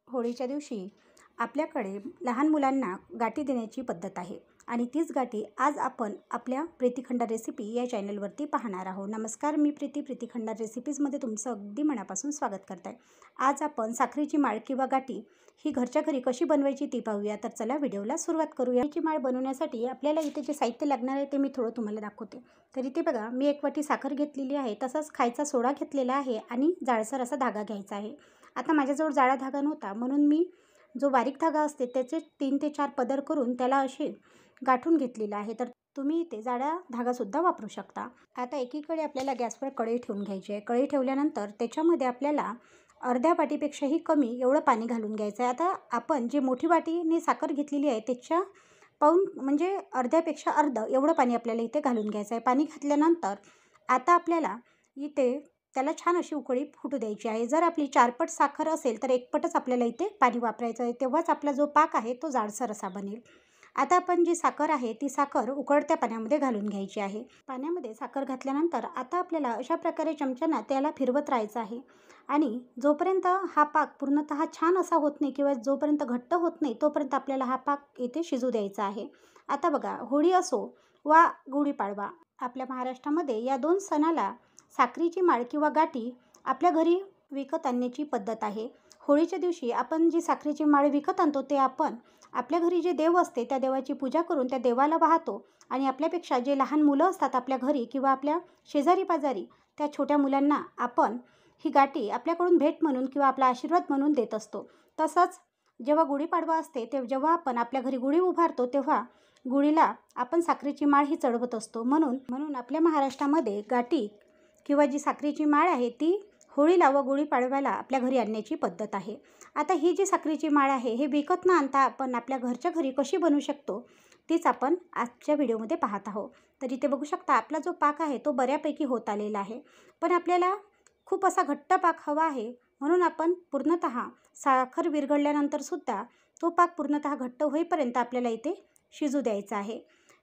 होळीच्या दिवशी आपल्याकडे लहान मुलांना गाठी देण्याची पद्धत आहे आणि तीच गाठी आज आपण आपल्या प्रीती खंडार रेसिपी या चॅनलवरती पाहणार आहोत. नमस्कार, मी प्रीती खंडार रेसिपीजमध्ये तुमचं अगदी मनापासून स्वागत करते. आज आपण साखरेची माळ किंवा गाठी ही घरच्या घरी कशी बनवायची ती पाहूया. तर चला व्हिडिओला सुरुवात करूया. साखरेची माळ बनवण्यासाठी आपल्याला इथे जे साहित्य लागणार आहे ते मी थोडं तुम्हाला दाखवते. तर इथे बघा, मी 1 वाटी साखर घेतलेली आहे, तसाच खायचा सोडा घेतलेला आहे आणि जाडसर असा धागा घ्यायचा आहे. आता माझ्याजवळ जाडा धागा नव्हता म्हणून मी जो बारीक धागा असते त्याचे 3 ते 4 पदर करून त्याला अशी गाठून घेतलेला आहे. तर तुम्ही इथे जाडा धागासुद्धा वापरू शकता. आता एकीकडे आपल्याला गॅसवर कढई ठेवून घ्यायची आहे. कढई ठेवल्यानंतर त्याच्यामध्ये आपल्याला अर्ध्या वाटीपेक्षाही कमी एवढं पाणी घालून घ्यायचं आहे. आता आपण जी मोठी वाटीने साखर घेतलेली आहे त्याच्या पाऊण म्हणजे अर्ध्यापेक्षा अर्ध एवढं पाणी आपल्याला इथे घालून घ्यायचं आहे. पाणी घातल्यानंतर आता आपल्याला इथे त्याला छान अशी उकळी फुटू द्यायची आहे. जर आपली 4 पट साखर असेल तर 1 पटच आपल्याला इथे पाणी वापरायचं आहे. तेव्हाच आपला जो पाक आहे तो जाडसर असा बनेल. आता आपण जी साखर आहे ती साखर उकळत्या पाण्यामध्ये घालून घ्यायची आहे. पाण्यामध्ये साखर घातल्यानंतर आता आपल्याला अशा प्रकारे चमच्यानं त्याला फिरवत राहायचं आहे आणि जोपर्यंत हा पाक पूर्णतः छान असा होत नाही किंवा जोपर्यंत घट्ट होत नाही तोपर्यंत आपल्याला हा पाक इथे शिजू द्यायचा आहे. आता बघा, होळी असो वा गुढीपाडवा, आपल्या महाराष्ट्रामध्ये या 2 सणाला साखरेची माळ किंवा गाठी आपल्या घरी विकत आणण्याची पद्धत आहे. होळीच्या दिवशी आपण जी साखरेची माळ विकत आणतो ते आपण आपल्या घरी जे देव असते त्या देवाची पूजा करून त्या देवाला वाहतो आणि आपल्यापेक्षा जे लहान मुलं असतात आपल्या घरी किंवा आपल्या शेजारी पाजारी त्या छोट्या मुलांना आपण ही गाठी आपल्याकडून भेट म्हणून किंवा आपला आशीर्वाद म्हणून देत असतो. तसंच जेव्हा गुढीपाडवा असते जेव्हा आपण आपल्या घरी गुढी उभारतो तेव्हा गुढीला आपण साखरेची माळ ही चढवत असतो. म्हणून आपल्या महाराष्ट्रामध्ये गाठी किंवा जी साखरेची माळ आहे ती होळीला व गुढीपाडव्याला आपल्या घरी आणण्याची पद्धत आहे. आता ही जी साखरेची माळ आहे हे विकत न आणता आपण आपल्या घरच्या घरी कशी बनवू शकतो तीच आपण आजच्या व्हिडिओमध्ये पाहत आहोत. तर इथे बघू शकता आपला जो पाक आहे तो बऱ्यापैकी होत आलेला आहे, पण आपल्याला खूप असा घट्ट पाक हवा आहे. म्हणून आपण पूर्णतः साखर विरघळल्यानंतर सुद्धा तो पाक पूर्णतः घट्ट होईपर्यंत आपल्याला इथे शिजू द्यायचा आहे.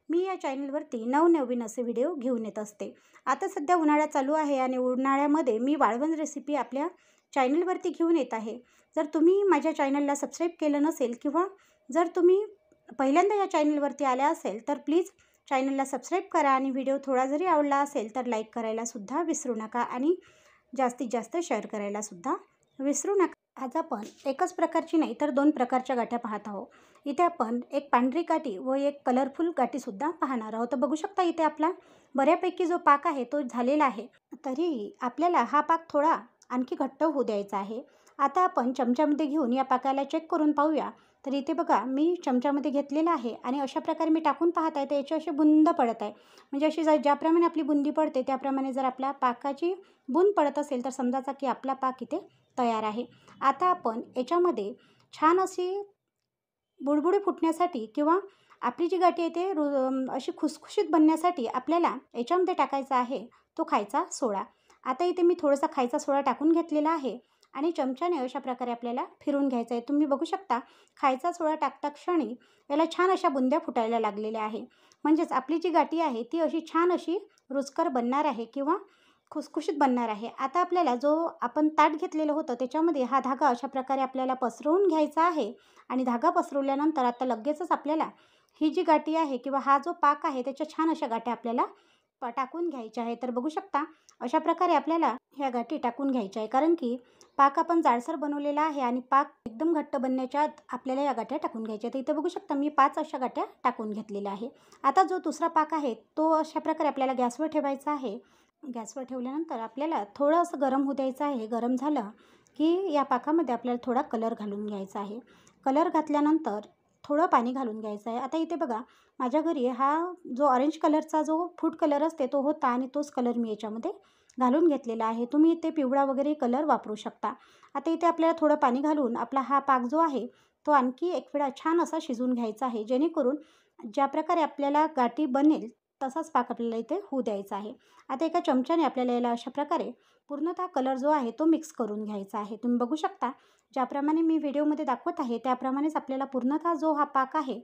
मी या चॅनलवरती नवनवीन असे व्हिडिओ घेऊन येत असते. आता सध्या उन्हाळा चालू आहे आणि उन्हाळ्यामध्ये मी वाळवण रेसिपी आपल्या चॅनलवरती घेऊन येत आहे. जर तुम्ही माझ्या चॅनलला सबस्क्राईब केलं नसेल किंवा जर तुम्ही पहिल्यांदा या चॅनलवरती आल्या असेल तर प्लीज चॅनलला सबस्क्राईब करा आणि व्हिडिओ थोडा जरी आवडला असेल तर लाईक करायलासुद्धा विसरू नका आणि जास्तीत जास्त शेअर करायलासुद्धा विसरू नका. आज आपण एकच प्रकारची नाही तर 2 प्रकारच्या गाठ्या पाहत आहोत. इथे आपण एक पांढरी गाठी व एक कलरफुल गाठीसुद्धा पाहणार आहोत. तर बघू शकता इथे आपला बऱ्यापैकी जो पाक आहे तो झालेला आहे. तरीही आपल्याला हा पाक थोडा आणखी घट्ट होऊ द्यायचा आहे. आता आपण चमच्यामध्ये घेऊन या पाकाला चेक करून पाहूया. तर इथे बघा, मी चमच्यामध्ये घेतलेला आहे आणि अशा प्रकारे मी टाकून पाहत आहे तर याची अशी बुंद पडत आहे. म्हणजे अशी ज्याप्रमाणे आपली बुंदी पडते त्याप्रमाणे जर आपल्या पाकाची बुंद पडत असेल तर समजायचा की आपला पाक इथे तयार आहे. आता आपण याच्यामध्ये छान अशी बुडबुडी फुटण्यासाठी किंवा आपली जी गाठी आहे ते अशी खुसखुशीत बनण्यासाठी आपल्याला याच्यामध्ये टाकायचा आहे तो खायचा सोडा. आता इथे मी थोडासा खायचा सोडा टाकून घेतलेला आहे आणि चमच्याने अशा प्रकारे आपल्याला फिरून घ्यायचं आहे. तुम्ही बघू शकता खायचा सोडा टाकता क्षणी याला छान अशा बुंद्या फुटायला लागलेल्या आहे. म्हणजेच आपली जी गाठी आहे ती अशी छान अशी रुचकर बनणार आहे किंवा खुसखुशीत बनणार आहे. आता आपल्याला जो आपण ताट घेतलेलं होतं त्याच्यामध्ये हा धागा अशा प्रकारे आपल्याला पसरवून घ्यायचा आहे आणि धागा पसरवल्यानंतर आता लगेचच आपल्याला ही जी गाठी आहे किंवा हा जो पाक आहे त्याच्या छान अशा गाठ्या आपल्याला टाकून घ्यायच्या आहे. तर बघू शकता अशा प्रकारे आपल्याला ह्या गाठी टाकून घ्यायच्या आहे, कारण की पाक आपण जाडसर बनवलेला आहे आणि पाक एकदम घट्ट बनण्याच्या आत आपल्याला या गाठ्या टाकून घ्यायच्या. तर इथे बघू शकता मी 5 अशा गाठ्या टाकून घेतलेल्या आहे. आता जो दुसरा पाक आहे तो अशा प्रकारे आपल्याला गॅसवर ठेवायचा आहे. गॅसवर ठेवल्यानंतर आपल्याला थोडं असं गरम होऊ द्यायचं आहे. गरम झालं की या पाकामध्ये आपल्याला थोडा कलर घालून घ्यायचा आहे. कलर घातल्यानंतर थोडं पाणी घालून घ्यायचं आहे. आता इथे बघा, माझ्या घरी हा जो ऑरेंज कलरचा जो फूड कलर असते तो होता आणि तोच कलर मी याच्यामध्ये घालून घेतलेला आहे. तुम्ही इथे पिवळा वगैरे कलर वापरू शकता. आता इथे आपल्याला थोडं पाणी घालून आपला हा पाक जो आहे तो आणखी एक वेळा छान असा शिजवून घ्यायचा आहे, जेणेकरून ज्या प्रकारे आपल्याला गाठी बनेल तसाच पाक आपल्याला इथे होऊ द्यायचा आहे. आता एका चमच्याने आपल्याला याला अशा प्रकारे पूर्णतः कलर जो आहे तो मिक्स करून घ्यायचा आहे. तुम्ही बघू शकता ज्याप्रमाणे मी व्हिडिओमध्ये दाखवत आहे त्याप्रमाणेच आपल्याला पूर्णतः जो हा पाक आहे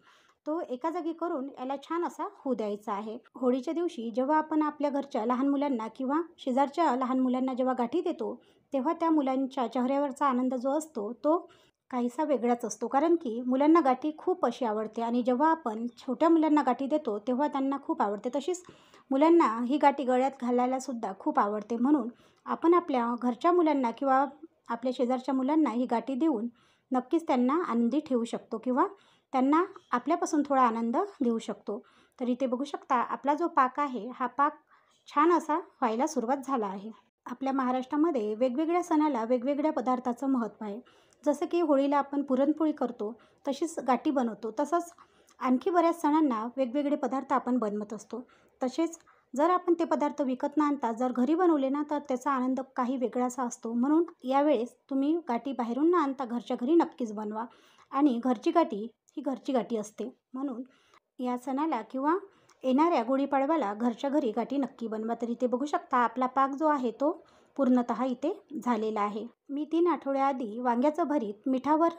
तो एका जागी करून याला छान असा होऊ द्यायचा आहे. होळीच्या दिवशी जेव्हा आपण आपल्या घरच्या लहान मुलांना किंवा शेजारच्या लहान मुलांना जेव्हा गाठी देतो तेव्हा त्या मुलांच्या चेहऱ्यावरचा आनंद जो असतो तो काहीसा वेगळाच असतो, कारण की मुलांना गाठी खूप अशी आवडते आणि जेव्हा आपण छोट्या मुलांना गाठी देतो तेव्हा त्यांना खूप आवडते. तशीच मुलांना ही गाठी गळ्यात घालायलासुद्धा खूप आवडते. म्हणून आपण आपल्या घरच्या मुलांना किंवा आपल्या शेजारच्या मुलांना ही गाठी देऊन नक्कीच त्यांना आनंदी ठेवू शकतो किंवा त्यांना आपल्यापासून थोडा आनंद देऊ शकतो. तर इथे बघू शकता आपला जो पाक आहे, हा पाक छान असा व्हायला सुरुवात झाला आहे. आपल्या महाराष्ट्रामध्ये वेगवेगळ्या सणाला वेगवेगळ्या पदार्थाचं महत्त्व आहे. जसं की होळीला आपण पुरणपोळी करतो, तशीच गाठी बनवतो. तसंच आणखी बऱ्याच सणांना वेगवेगळे पदार्थ आपण बनवत असतो. तसेच जर आपण ते पदार्थ विकत न आणता जर घरी बनवले ना, तर त्याचा आनंद काही वेगळासा असतो. म्हणून यावेळेस तुम्ही गाठी बाहेरून न आणता घरच्या घरी नक्कीच बनवा. आणि घरची गाठी ही घरची गाठी असते. म्हणून या सणाला किंवा येणाऱ्या गुढीपाडव्याला घरच्या घरी गाठी नक्की बनवा. तर इथे बघू शकता आपला पाक जो आहे तो पूर्णतः इथे झालेला आहे. मी 3 आठवड्याआधी वांग्याचं भरीत मिठावर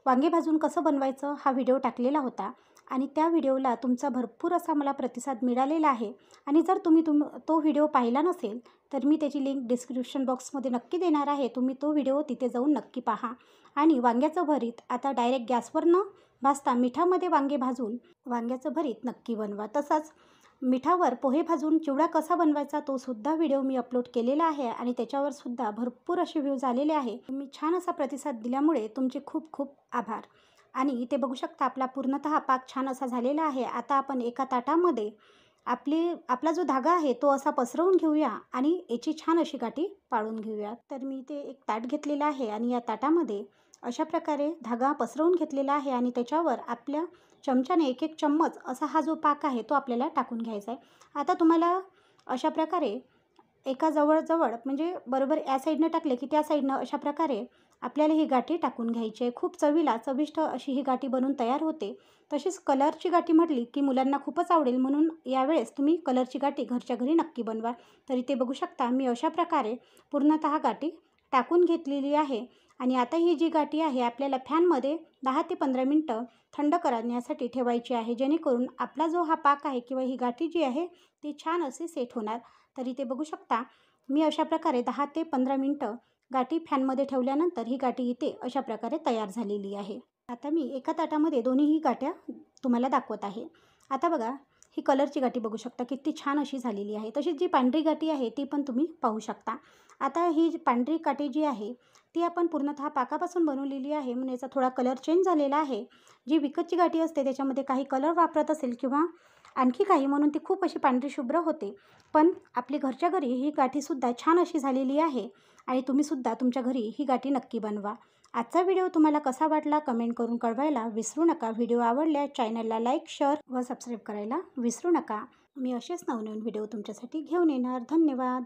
वांगे भाजून कसं बनवायचं हा व्हिडिओ टाकलेला होता आणि त्या व्हिडिओला तुमचा भरपूर असा मला प्रतिसाद मिळालेला आहे. आणि जर तुम्ही तो व्हिडिओ पाहिला नसेल तर मी त्याची लिंक डिस्क्रिप्शन बॉक्समध्ये नक्की देणार आहे. तुम्ही तो व्हिडिओ तिथे जाऊन नक्की पहा. आणि वांग्याचं भरीत आता डायरेक्ट गॅसवर न भाजता मिठामध्ये वांगे भाजून वांग्याचं भरीत नक्की बनवा. तसंच मिठावर पोहे भाजून चिवडा कसा बनवायचा तो सुद्धा व्हिडिओ मी अपलोड केलेला आहे आणि त्याच्यावर सुद्धा भरपूर असे व्ह्यूज आलेले आहे. तुम्ही छान असा प्रतिसाद दिल्यामुळे तुमचे खूप खूप आभार. आणि इथे बघू शकता आपला पूर्णतः पाक छान असा झालेला आहे. आता आपण एका ताटामध्ये आपला जो धागा आहे तो असा पसरवून घेऊया आणि याची छान अशी गाठी पाडून घेऊया. तर मी इथे एक ताट घेतलेलं आहे आणि या ताटामध्ये अशा प्रकारे धागा पसरवून घेतलेला आहे आणि त्याच्यावर आपल्या चमच्याने एक एक चम्मच असा हा जो पाक आहे तो आपल्याला टाकून घ्यायचा आहे. आता तुम्हाला अशा प्रकारे एका जवळ म्हणजे बरोबर या साईडनं टाकले की त्या साईडनं अशा प्रकारे आपल्याला ही गाठी टाकून घ्यायची आहे. खूप चविष्ट अशी ही गाठी बनून तयार होते. तशीच कलरची गाठी म्हटली की मुलांना खूपच आवडेल, म्हणून यावेळेस तुम्ही कलरची गाठी घरच्या घरी नक्की बनवा. तर इथे बघू शकता मी अशा प्रकारे पूर्णतः गाठी टाकून घेतलेली आहे. आणि आता ही जी गाठी आहे आपल्याला फॅनमध्ये 10 ते 15 मिनटं थंड करण्यासाठी ठेवायची आहे, जेणेकरून आपला जो हा पाक आहे किंवा ही गाठी जी आहे ती छान अशी सेट होणार. तर इथे बघू शकता मी अशा प्रकारे 10 ते 15 मिनटं गाठी फॅनमध्ये ठेवल्यानंतर ही गाठी इथे अशा प्रकारे तयार झालेली आहे. आता मी एका ताटामध्ये दोन्हीही गाठ्या तुम्हाला दाखवत आहे. आता बघा ही कलरची गाठी बघू शकता किती छान अशी झालेली आहे. तशीच जी पांढरी गाठी आहे ती पण तुम्ही पाहू शकता. आता ही जी पांढरी गाठी जी आहे ती आपण पूर्णतः पाकापासून बनवलेली आहे, म्हणून याचा थोडा कलर चेंज झालेला आहे. जी विकतची गाठी असते त्याच्यामध्ये काही कलर वापरत असेल किंवा आणखी काही, म्हणून ती खूप अशी पांढरी शुभ्र होते. पण आपली घरच्या घरी ही गाठीसुद्धा छान अशी झालेली आहे आणि तुम्हीसुद्धा तुमच्या घरी ही गाठी नक्की बनवा. आजचा व्हिडिओ तुम्हाला कसा वाटला कमेंट करून कळवायला विसरू नका. व्हिडिओ आवडल्यास चॅनलला लाईक, शेअर व सबस्क्राईब करायला विसरू नका. मी असेच नवनवीन व्हिडिओ तुमच्यासाठी घेऊन येणार. धन्यवाद.